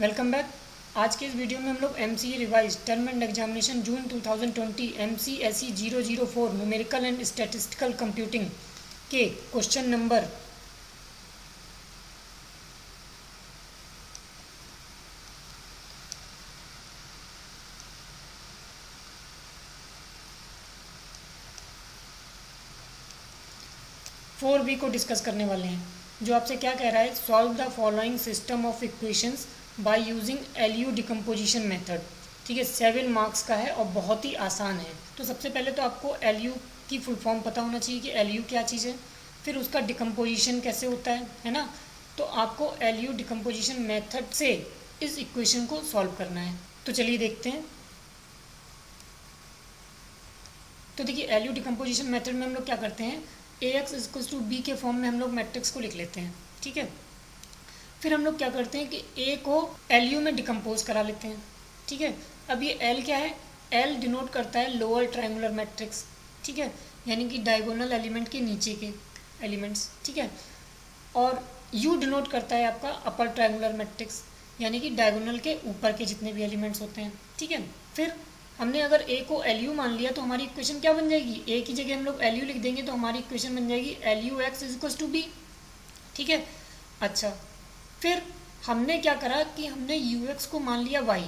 Welcome back. आज के इस वीडियो में हम लोग MCA revise term and examination June 2020 MCSE 004 numerical and statistical computing के क्वेश्चन नंबर 4B को डिस्कस करने वाले हैं, जो आपसे क्या कह रहा है, solve the following system of equations by using LU decomposition method. ठीक है, 7 मार्क्स का है और बहुत ही आसान है। तो सबसे पहले तो आपको LU की फुल फॉर्म पता होना चाहिए कि LU क्या चीज़ है, फिर उसका डिकम्पोजिशन कैसे होता है ना। तो आपको LU डिकम्पोजिशन मेथड से इस इक्वेशन को सॉल्व करना है। तो चलिए देखते हैं। तो देखिए, LU डिकम्पोजिशन मेथड में हम लोग क्या करते हैं, AX इक्वल्स टू B के फॉर्म में हम लोग मैट्रिक्स को लिख लेते हैं। ठीक है, फिर हम लोग क्या करते हैं कि A को LU में डिकम्पोज करा लेते हैं। ठीक है, अब ये L क्या है, L डिनोट करता है लोअर ट्रायंगुलर मैट्रिक्स। ठीक है, यानी कि डायगोनल एलिमेंट के नीचे के एलिमेंट्स। ठीक है, और U डिनोट करता है आपका अपर ट्रायंगुलर मैट्रिक्स, यानी कि डायगोनल के ऊपर के जितने भी एलिमेंट्स होते हैं। ठीक है, फिर हमने अगर A को LU मान लिया तो हमारी इक्वेशन क्या बन जाएगी, A की जगह हम लोग LU लिख देंगे तो हमारी इक्वेशन बन जाएगी LUX is equals to B। ठीक है, अच्छा, फिर हमने क्या करा कि हमने UX को मान लिया Y।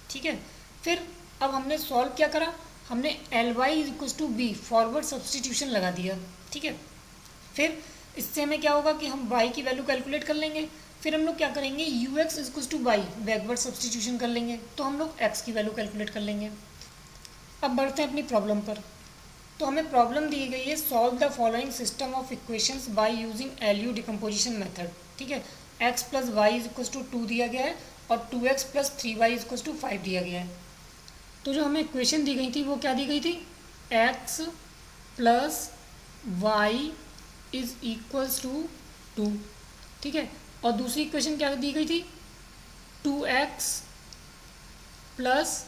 ठीक है, फिर अब हमने सॉल्व क्या करा, हमने LY is equals to B forward substitution लगा दिया। ठीक है, फिर इससे हमें क्या होगा कि हम y की वैल्यू कैलकुलेट कर लेंगे। फिर हम लोग क्या करेंगे, UX is equals to y backward substitution कर लेंगे तो हम लोग x की वैल्यू कैलकुलेट कर लेंगे। अब बढ़ते हैं अपनी प्रॉब्लम पर। तो हमें प्रॉब्लम दी गई है, solve the following system of equations by using LU decomposition method. ठीक है, x plus Y is equals to 2 दिया गया है और 2x plus 3y is equals to 5 दिया गया है। तो जो हमें इक्वेशन दी गई थी वो क्या दी गई थी, x plus Y is equals to 2। ठीक है, और दूसरी इक्वेशन क्या दी गई थी, 2x plus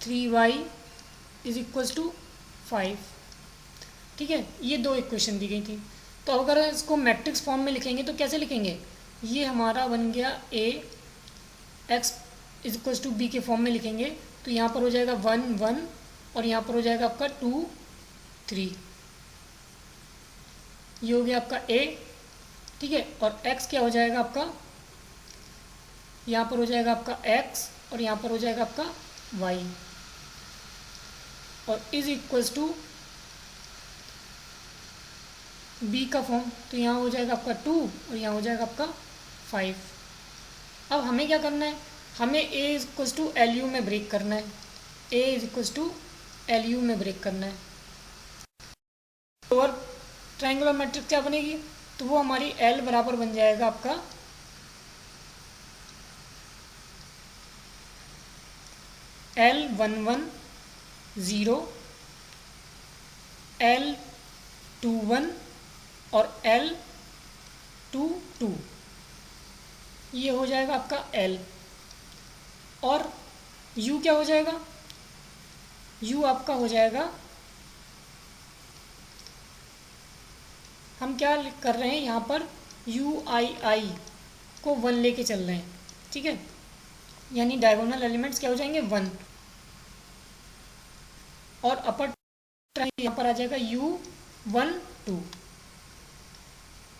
3y is equals to 5। ठीक है, ये दो इक्वेशन दी गई थी। तो अगर इसको मैट्रिक्स फॉर्म में लिखेंगे तो कैसे लिखेंगे, ये हमारा बन गया A, x is equals to B के फॉर्म में लिखेंगे तो यहाँ पर हो जाएगा 1 1 और यहाँ पर हो जाएगा आपका 2 3। ये हो गया आपका A। ठीक है, और x क्या हो जाएगा आपका, यहाँ पर हो जाएगा आपका x और यहाँ पर हो जाएगा आपका y, और इज इक्वल्स टू B का फॉर्म तो यहाँ हो जाएगा आपका 2 और यहाँ हो जाएगा आपका 5। अब हमें क्या करना है, हमें A is equals to LU में ब्रेक करना है। A is equals to LU में ब्रेक करना है। लोअर ट्रायंगुलर मैट्रिक्स क्या बनेगी, तो वो हमारी L बराबर बन जाएगा आपका L11 0 L21 और L22। ये हो जाएगा आपका L, और U क्या हो जाएगा, U आपका हो जाएगा, हम क्या कर रहे हैं यहाँ पर UII को 1 लेके चल रहे हैं। ठीक है, यानी डायगोनल एलिमेंट्स क्या हो जाएंगे 1, और अपर यहाँ पर आ जाएगा U12।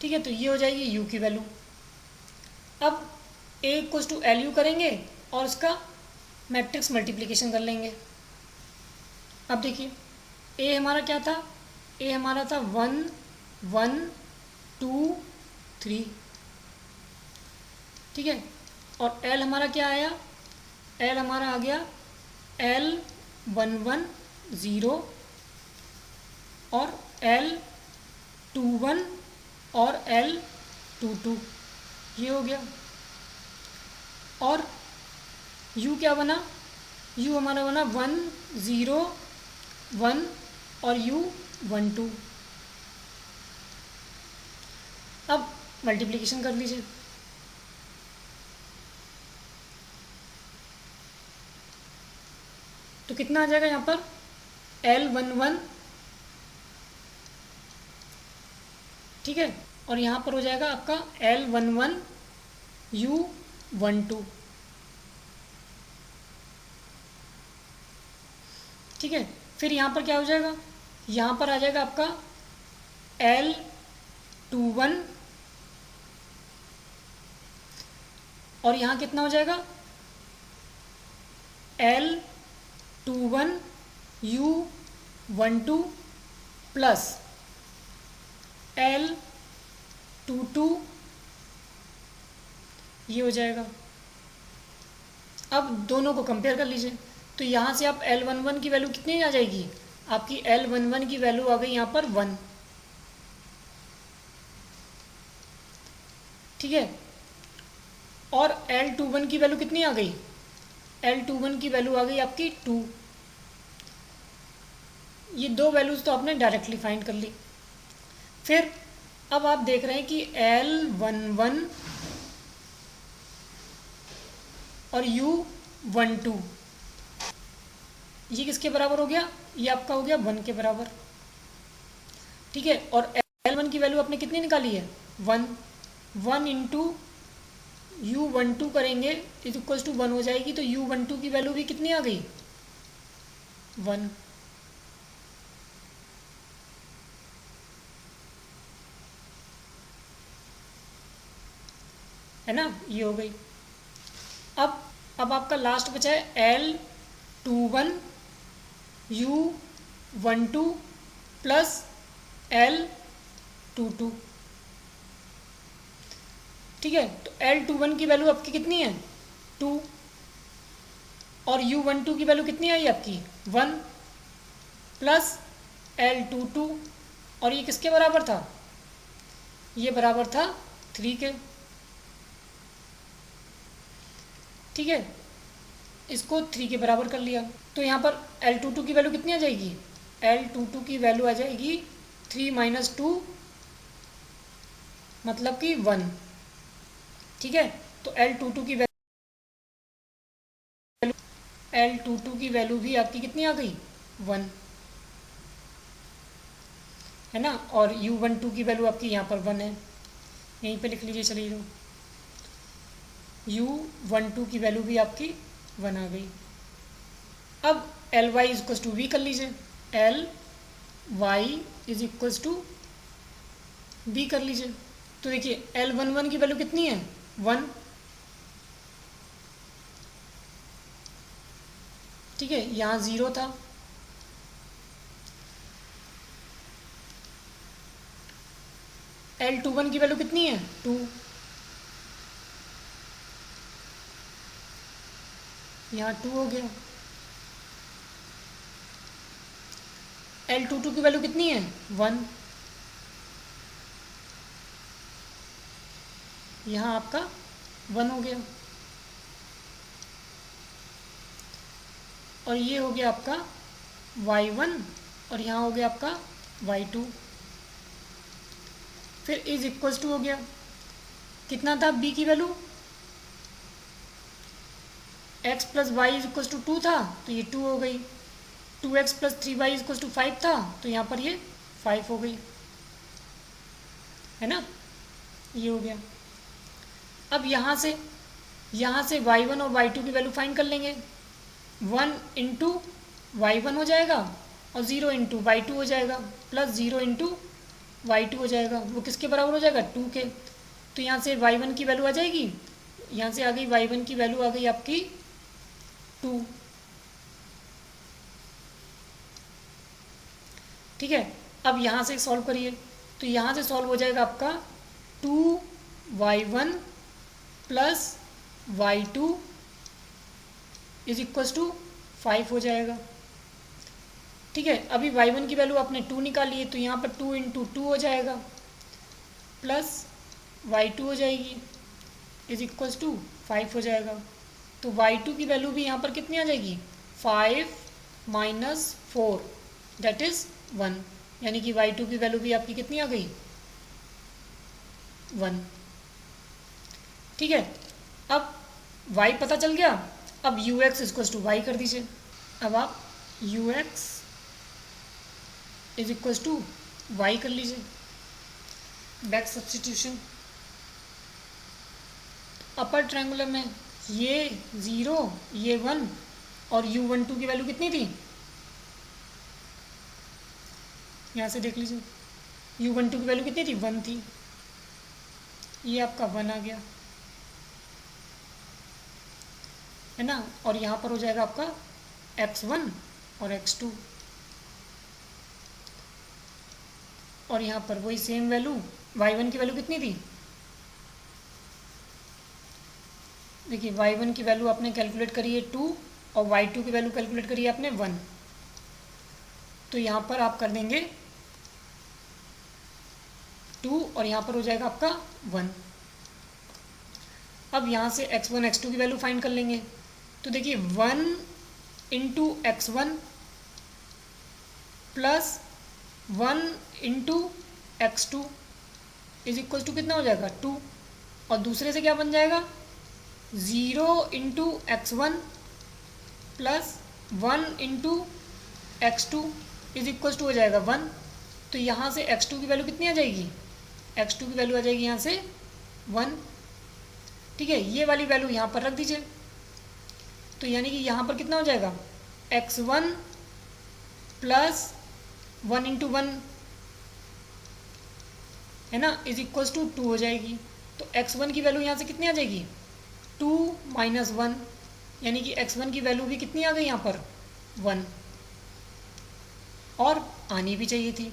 ठीक है, तो ये हो जाएगी U की वैल्यू। अब A इक्वल्स टू LU करेंगे और उसका मैट्रिक्स मल्टीप्लिकेशन कर लेंगे। अब देखिए, A हमारा क्या था, A हमारा था 1 1 2 3। ठीक है, और L हमारा क्या आया, L हमारा आ गया L11 0 और L21 और L22। ये हो गया, और U क्या बना, U हमारा बना 1 0 1 और U12। अब मल्टीप्लिकेशन कर लीजिए, तो कितना आ जाएगा यहाँ पर L11। ठीक है, और यहाँ पर हो जाएगा आपका L11 U12। ठीक है, फिर यहाँ पर क्या हो जाएगा, यहाँ पर आ जाएगा आपका L21 और यहाँ कितना हो जाएगा L21 U12 प्लस L22 ये हो जाएगा। अब दोनों को कंपेयर कर लीजिए, तो यहाँ से आप L11 की वैल्यू कितनी आ जाएगी, आपकी L11 की वैल्यू आ गई यहाँ पर 1, ठीक है। और L21 की वैल्यू कितनी आ गई, L21 की वैल्यू आ गई आपकी 2। ये दो वैल्यूज़ तो आपने डायरेक्टली फाइंड कर ली। फिर अब आप देख रहे हैं कि L11 और U12 ये किसके बराबर हो गया, ये आपका हो गया 1 के बराबर, ठीक है। और L1 की वैल्यू आपने कितनी निकाली है, 1, 1 इंटू U12 करेंगे इज इक्वल्स टू 1 हो जाएगी, तो U12 की वैल्यू भी कितनी आ गई, 1, है ना, ये हो गई। अब आपका लास्ट बचा है L21 U12 प्लस L22, ठीक है। तो L21 की वैल्यू आपकी कितनी है, 2, और U12 की वैल्यू कितनी आई आपकी, 1 प्लस L22, और ये किसके बराबर था, ये बराबर था 3 के, ठीक है। इसको 3 के बराबर कर लिया, तो यहाँ पर L22 की वैल्यू कितनी आ जाएगी, L22 की वैल्यू आ जाएगी 3 माइनस 2 मतलब कि 1, ठीक है। तो L22 की वैल्यू भी आपकी कितनी आ गई, 1, है ना। और U12 की वैल्यू आपकी यहाँ पर 1 है, यहीं पे लिख लीजिए, चलिए U12 की वैल्यू भी आपकी 1 आ गई। अब Ly is equals to V कर लीजिए, Ly is equals to V कर लीजिए। तो देखिए L11 की वैल्यू कितनी है, 1, ठीक है, यहाँ 0 था। L21 की वैल्यू कितनी है, 2, यहाँ 2 हो गया। L22 की वैल्यू कितनी है, 1, यहाँ आपका 1 हो गया। और ये हो गया आपका Y1 और यहाँ हो गया आपका Y2। फिर इज इक्वल्स टू हो गया, कितना था b की value, x plus Y is equals to 2 था, तो ये 2 हो गई। 2x plus 3y is equals to 5 था, तो यहाँ पर ये 5 हो गई, है ना, ये हो गया। अब यहाँ से y1 और y2 की वैल्यू फाइंड कर लेंगे। 1 इंटू y1 हो जाएगा और 0 इंटू y2 हो जाएगा, प्लस 0 इंटू y2 हो जाएगा, वो किसके बराबर हो जाएगा, 2 के। तो यहाँ से y1 की वैल्यू आ जाएगी, यहाँ से आ गई y1 की वैल्यू आ गई आपकी 2, ठीक है। अब यहाँ से सॉल्व करिए, तो यहाँ से सॉल्व हो जाएगा आपका 2y1 plus y2 is equals to 5 हो जाएगा, ठीक है। अभी y1 की वैल्यू आपने 2 निकाली है, तो यहाँ पर 2 इंटू 2 हो जाएगा, प्लस y2 हो जाएगी इज इक्वल्स टू 5 हो जाएगा। तो y2 की वैल्यू भी यहाँ पर कितनी आ जाएगी, 5 माइनस 4 दैट इज़ 1, यानी कि y2 की वैल्यू भी आपकी कितनी आ गई, 1, ठीक है। अब y पता चल गया, अब ux इक्वल्स टू वाई कर दीजिए। अब आप ux is equals to Y कर लीजिए, बैक सब्स्टिट्यूशन। अपर ट्रायंगुलर में ये 0 ये 1 और U12 की वैल्यू कितनी थी, यहाँ से देख लीजिए, U12 की वैल्यू कितनी थी, 1 थी, ये आपका 1 आ गया, है ना। और यहाँ पर हो जाएगा आपका x1 और x2, और यहाँ पर वही सेम वैल्यू, y1 की वैल्यू कितनी थी, देखिए y1 की वैल्यू आपने कैलकुलेट करी है 2 और y2 की वैल्यू कैलकुलेट करी है आपने 1, तो यहाँ पर आप कर देंगे 2 और यहाँ पर हो जाएगा आपका 1। अब यहाँ से x1 x2 की वैल्यू फाइंड कर लेंगे, तो देखिए 1 into x1 plus 1 into x2 is equal to कितना हो जाएगा, 2, और दूसरे से क्या बन जाएगा, 0 into x1 plus 1 into x2 is equal to हो जाएगा 1, तो यहाँ से x2 की वैल्यू कितनी आ जाएगी, x2 की वैल्यू आ जाएगी यहाँ से 1, ठीक है। ये वाली वैल्यू यहाँ पर रख दीजिए, तो यानी कि यहाँ पर कितना हो जाएगा, x1 प्लस 1 इंटू 1, है ना, इज इक्वल टू 2 हो जाएगी। तो x1 की वैल्यू यहाँ से कितनी आ जाएगी, 2 माइनस 1, यानी कि x1 की वैल्यू भी कितनी आ गई यहाँ पर, 1, और आनी भी चाहिए थी,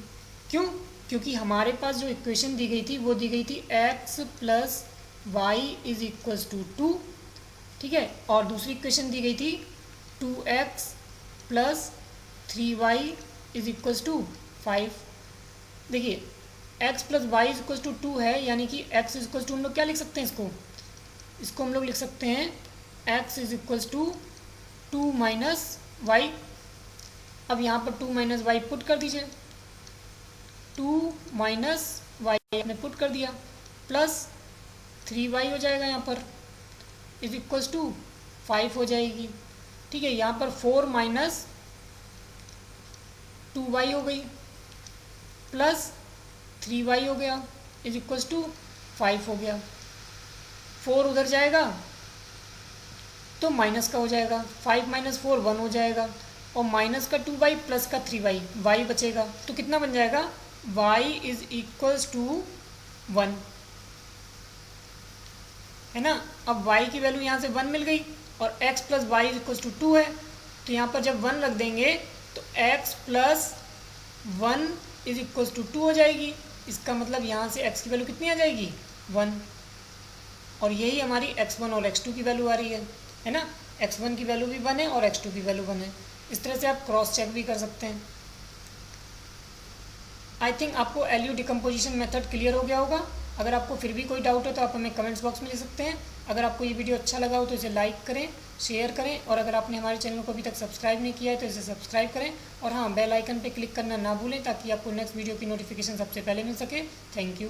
क्यों, क्योंकि हमारे पास जो इक्वेशन दी गई थी वो दी गई थी x plus Y is equals to 2, ठीक है, और दूसरी इक्वेशन दी गई थी 2x plus 3y is equals to 5। देखिए x plus Y is equals to 2 है, यानी कि x इज इक्वल्स टू, हम लोग क्या लिख सकते हैं इसको हम लोग लिख सकते हैं x is equals to 2 minus y. अब यहाँ पर 2 माइनस वाई पुट कर दीजिए, 2 माइनस वाई आपने पुट कर दिया, प्लस 3y हो जाएगा यहाँ पर इज इक्वल्स टू 5 हो जाएगी, ठीक है। यहाँ पर 4 माइनस 2y हो गई, प्लस 3y हो गया इज इक्वल्स टू 5 हो गया, 4 उधर जाएगा तो माइनस का हो जाएगा, 5 माइनस 4 1 हो जाएगा, और माइनस का 2y प्लस का 3y, y बचेगा, तो कितना बन जाएगा, y इज इक्वल्स टू 1, है ना। अब y की वैल्यू यहाँ से 1 मिल गई, और x plus Y is equals to 2 है, तो यहाँ पर जब 1 रख देंगे तो x plus 1 is equals to 2 हो जाएगी। इसका मतलब यहाँ से x की वैल्यू कितनी आ जाएगी, 1, और यही हमारी x1 और x2 की वैल्यू आ रही है ना। x1 की वैल्यू भी 1 है और x2 की वैल्यू 1 है। इस तरह से आप क्रॉस चेक भी कर सकते हैं। आई थिंक आपको एलयू डिकम्पोजिशन मेथड क्लियर हो गया होगा। अगर आपको फिर भी कोई डाउट है तो आप हमें कमेंट्स बॉक्स में लिख सकते हैं। अगर आपको ये वीडियो अच्छा लगा हो तो इसे लाइक करें, शेयर करें, और अगर आपने हमारे चैनल को अभी तक सब्सक्राइब नहीं किया है तो इसे सब्सक्राइब करें, और हाँ, बेल आइकन पे क्लिक करना ना भूलें ताकि आपको नेक्स्ट वीडियो की नोटिफिकेशन सबसे पहले मिल सके। Thank you.